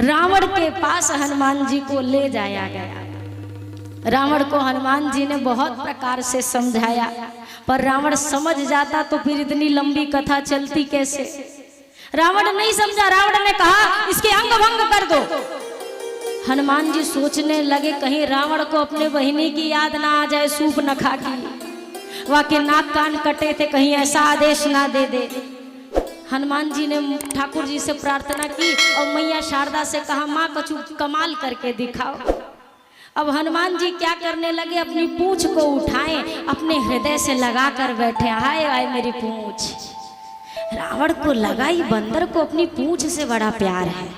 रावण के पास हनुमान जी को ले जाया गया। रावण को हनुमान जी ने बहुत प्रकार से समझाया, पर रावण समझ जाता तो फिर इतनी लंबी कथा चलती कैसे। रावण नहीं समझा। रावण ने कहा इसके अंग भंग कर दो। हनुमान जी सोचने लगे कहीं रावण को अपने बहिनी की याद ना आ जाए, सूप न खा की, वाके नाक कान कटे थे, कहीं ऐसा आदेश ना दे दे। हनुमान जी ने ठाकुर जी से प्रार्थना की और मैया शारदा से कहा माँ कछु कमाल करके दिखाओ। अब हनुमान जी क्या करने लगे, अपनी पूंछ को उठाए, अपने हृदय से लगा कर बैठे। हाय हाय मेरी पूंछ। रावण को लगा ही बंदर को अपनी पूंछ से बड़ा प्यार है,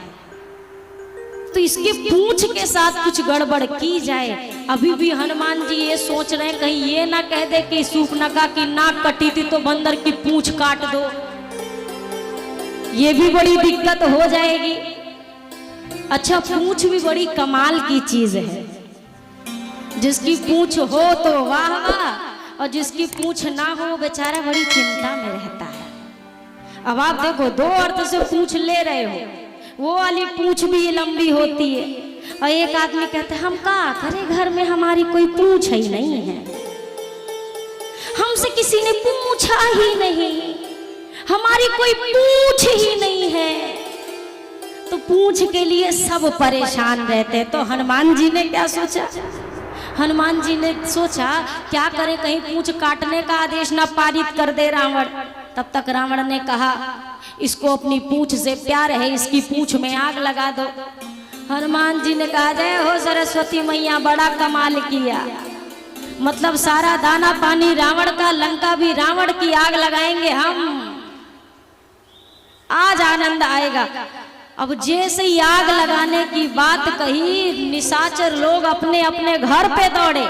तो इसकी पूंछ के साथ कुछ गड़बड़ की जाए। अभी भी हनुमान जी ये सोच रहे हैं कहीं ये ना कह दे कि सूपनखा की नाक कटी थी तो बंदर की पूंछ काट दो, ये भी बड़ी दिक्कत हो जाएगी। अच्छा, पूंछ भी बड़ी कमाल की चीज है। जिसकी पूंछ हो तो वाह वाह, और जिसकी पूंछ ना हो बेचारा बड़ी चिंता में रहता है। अब आप देखो, दो अर्थ से पूंछ ले रहे हो, वो वाली पूंछ भी लंबी होती है, और एक आदमी कहते हैं हम क्या करें, घर में हमारी कोई पूंछ ही नहीं है, हमसे किसी ने पूछा ही नहीं, हमारी कोई पूंछ ही नहीं है। तो पूंछ के लिए सब परेशान रहते हैं। तो हनुमान जी ने क्या सोचा, हनुमान जी ने सोचा क्या करें, कहीं पूंछ काटने का आदेश ना पारित कर दे रावण। तब तक रावण ने कहा इसको अपनी पूंछ से प्यार है, इसकी पूंछ में आग लगा दो। हनुमान जी ने कहा जय हो सरस्वती मैया, बड़ा कमाल किया। मतलब सारा दाना पानी रावण का, लंका भी रावण की आग लगाएंगे हम, आज आनंद आएगा। अब जैसे ही आग लगाने की बात कही, निशाचर लोग अपने अपने घर पे दौड़े।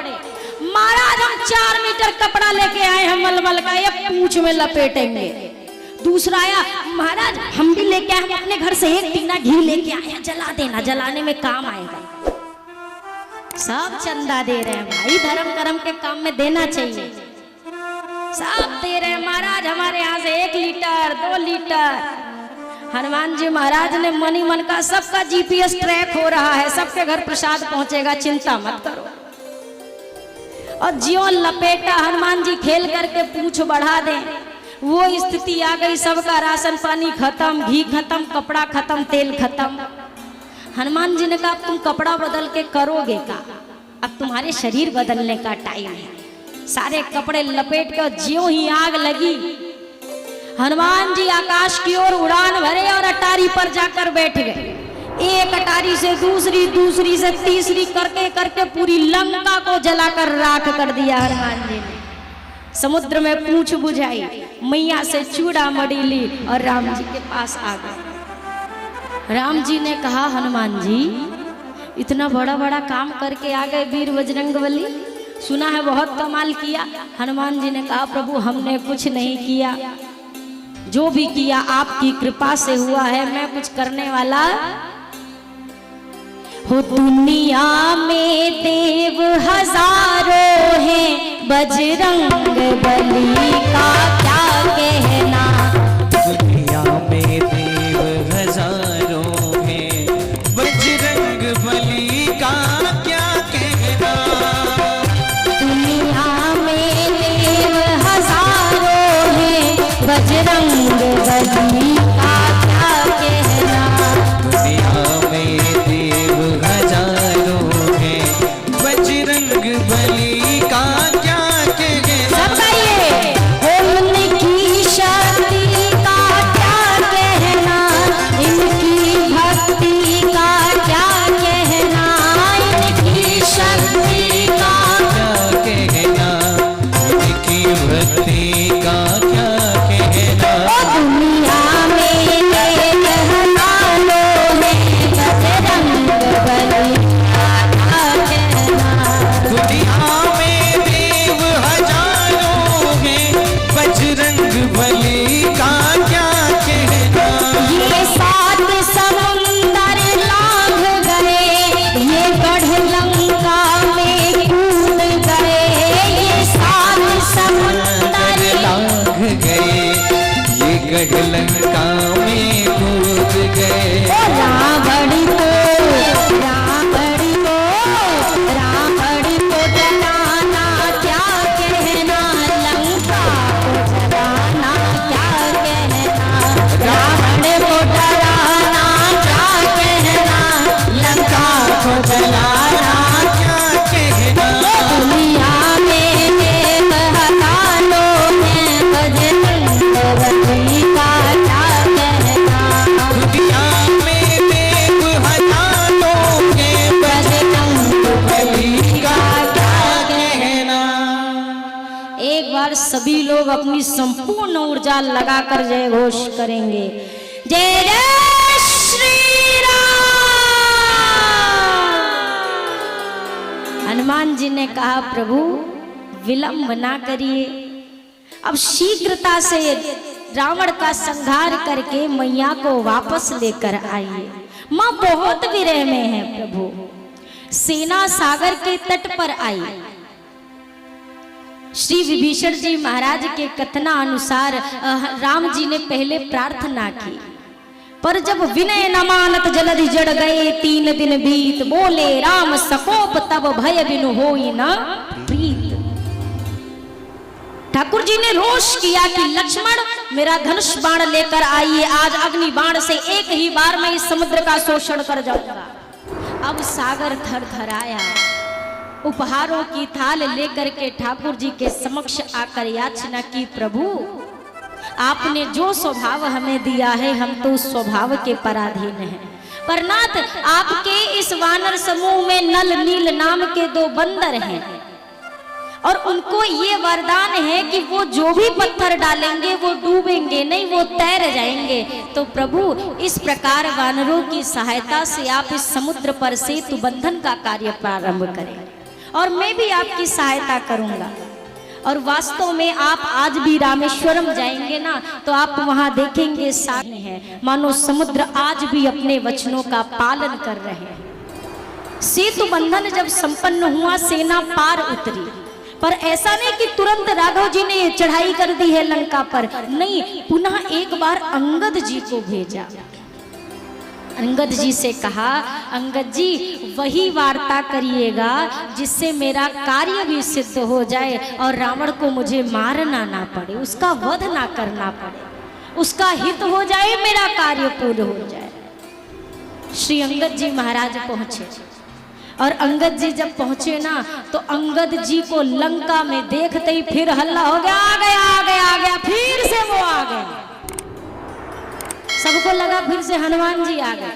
महाराज हम 4 मीटर कपड़ा लेके आए हैं मलमल का, ये पूंछ में लपेटेंगे। दूसरा आया, महाराज हम भी लेके आए, हम अपने घर से 1 टीना घी लेके आए हैं, जला देना, जलाने में काम आएगा। सब चंदा दे रहे हैं भाई, धर्म कर्म के काम में देना चाहिए, सब दे रहे हैं। महाराज हमारे यहाँ से 1 लीटर 2 लीटर। हनुमान जी महाराज ने मनी मन का, सबका जीपीएस ट्रैक हो रहा है, सबके घर प्रसाद पहुंचेगा, चिंता मत करो। और ज्यों लपेटा हनुमान जी खेल करके पूंछ बढ़ा दें, वो स्थिति आ गई, सबका राशन पानी खत्म, घी खत्म, कपड़ा खत्म, तेल खत्म। हनुमान जी ने कहा तुम कपड़ा बदल के करोगे का, अब तुम्हारे शरीर बदलने का टाइम है। सारे कपड़े लपेट कर ज्यों ही आग लगी, हनुमान जी आकाश की ओर उड़ान भरे और अटारी पर जाकर बैठ गए। एक अटारी से दूसरी, दूसरी से तीसरी करके करके पूरी लंका को जलाकर राख कर दिया हनुमान जी ने। समुद्र में पूंछ बुझाई, मैया से चूड़ा मड़ी ली और राम जी के पास आ गए। राम जी ने कहा हनुमान जी इतना बड़ा बड़ा काम करके आ गए वीर बजरंगबली, सुना है बहुत कमाल किया। हनुमान जी ने कहा प्रभु हमने कुछ नहीं किया, जो भी किया आपकी कृपा से हुआ है, मैं कुछ करने वाला हो। दुनिया में देव हजारों हैं, बजरंग बली का क्या कहना। दुनिया में देव हजारों हैं, बजरंग बली का क्या कहना। दुनिया में देव हजारों हैं, बजरंग बली का क्या कहना। दुनिया में देव हजारों हैं, बजरंग बली का क्या कहना। सबका ये उनकी शक्ति का क्या कहना, इनकी भक्ति का क्या कहना, इनकी शक्ति का क्या कहना, इनकी भक्ति का क्या कहना। दुनिया में नेक हजारों हैं, बजरंग बली का क्या कहना। दुनिया में बार सभी लोग अपनी संपूर्ण ऊर्जा लगाकर जय घोष करेंगे। जय जय श्री राम। हनुमान जी ने कहा प्रभु विलंब ना करिए, अब शीघ्रता से रावण का संहार करके मैया को वापस लेकर आइए। मां बहुत विरह में है प्रभु। सेना सागर के तट पर आई। श्री विभीषण जी महाराज के कथना अनुसार राम जी ने पहले प्रार्थना की, पर जब विनय न मानत जलधि जड़ गए 3 दिन बीत, बोले राम सकोप तब भय बिनु होई न प्रीत। ठाकुर जी ने रोष किया कि लक्ष्मण मेरा धनुष बाण लेकर आइए, आज अग्नि बाण से एक ही बार मैं इस समुद्र का शोषण कर जाऊंगा। अब सागर थर थर आया, उपहारों की थाल लेकर के ठाकुर जी के समक्ष आकर याचना की, प्रभु आपने जो स्वभाव हमें दिया है हम तो उस स्वभाव के पराधीन हैं, पर नाथ आपके इस वानर समूह में नल नील नाम के 2 बंदर हैं और उनको ये वरदान है कि वो जो भी पत्थर डालेंगे वो डूबेंगे नहीं, वो तैर जाएंगे। तो प्रभु इस प्रकार वानरों की सहायता से आप इस समुद्र पर सेतु बंधन का कार्य प्रारंभ करें और मैं भी आपकी सहायता करूंगा। और वास्तव में आप आज भी रामेश्वरम जाएंगे ना तो आप वहां देखेंगे सारी है, मानो समुद्र आज भी अपने वचनों का पालन कर रहे हैं। सेतु बंधन जब संपन्न हुआ सेना पार उतरी, पर ऐसा नहीं कि तुरंत राघव जी ने चढ़ाई कर दी है लंका पर, नहीं, पुनः एक बार अंगद जी को भेजा। अंगद जी से कहा, अंगद जी वही वार्ता करिएगा जिससे मेरा कार्य भी सिद्ध हो जाए और रावण को मुझे मारना ना पड़े, उसका वध ना करना पड़े, उसका हित हो जाए, मेरा कार्य पूर्ण हो जाए। श्री अंगद जी महाराज पहुंचे और अंगद जी जब पहुंचे ना तो अंगद जी को लंका में देखते ही फिर हल्ला हो गया, आ गया आ गया आ गया, फिर से वो आ गए। सबको लगा फिर से हनुमान जी आ गए।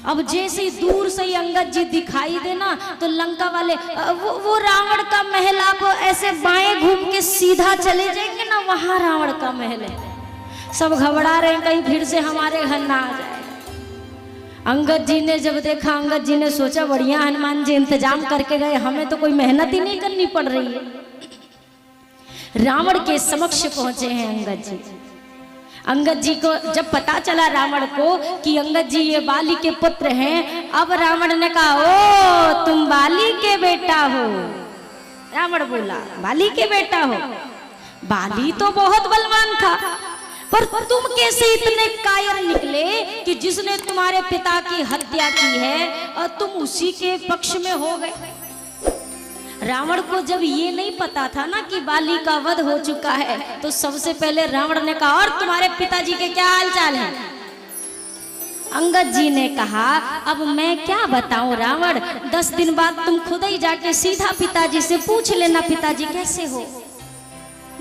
अब जैसे ही दूर से ही अंगद जी दिखाई देना तो लंका वाले वो रावण का महल, आप ऐसे बाएं घूम के सीधा चले जाएंगे ना, वहां रावण का महल है। सब घबरा रहे हैं कहीं फिर से हमारे घर ना आ जाए। अंगद जी ने जब देखा, अंगद जी ने सोचा बढ़िया हनुमान जी इंतजाम करके गए, हमें तो कोई मेहनत ही नहीं करनी पड़ रही है। रावण के समक्ष पहुंचे हैं अंगद जी। अंगद जी को जब पता चला रावण को कि अंगद जी ये बाली के पुत्र हैं, अब रावण ने कहा, ओ तुम बाली के बेटा हो। रावण बोला, बाली के बेटा हो? बाली तो बहुत बलवान था, पर तुम कैसे इतने कायर निकले कि जिसने तुम्हारे पिता की हत्या की है और तुम उसी के पक्ष में हो गए। रावण को जब ये नहीं पता था ना कि बाली का वध हो चुका है तो सबसे पहले रावण ने कहा, और तुम्हारे पिताजी के क्या हाल चाल है? अंगद जी ने कहा, अब मैं क्या बताऊं रावण, 10 दिन बाद तुम खुद ही जाके सीधा पिताजी से पूछ लेना पिताजी कैसे हो।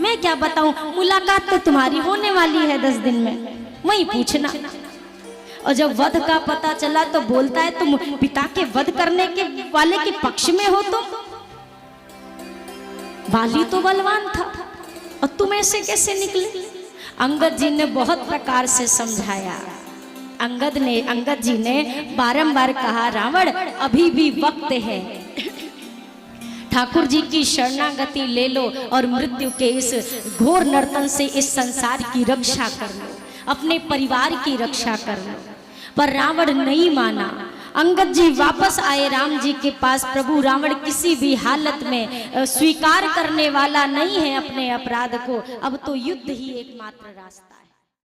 मैं क्या बताऊं, मुलाकात तो तुम्हारी होने वाली है 10 दिन में, वही पूछना। और जब वध का पता चला तो बोलता है, तुम पिता के वध करने के वाले के पक्ष में हो तुम? बाली तो बलवान था और तुम ऐसे कैसे निकले? अंगद जी ने बहुत प्रकार से समझाया। अंगद जी ने बारंबार कहा, रावण अभी भी वक्त है, ठाकुर जी की शरणागति ले लो और मृत्यु के इस घोर नर्तन से इस संसार की रक्षा कर लो, अपने परिवार की रक्षा कर लो। पर रावण नहीं माना। अंगद जी वापस आए राम जी के पास, प्रभु रावण किसी भी हालत में स्वीकार करने वाला नहीं है अपने अपराध को, अब तो युद्ध ही एकमात्र रास्ता है।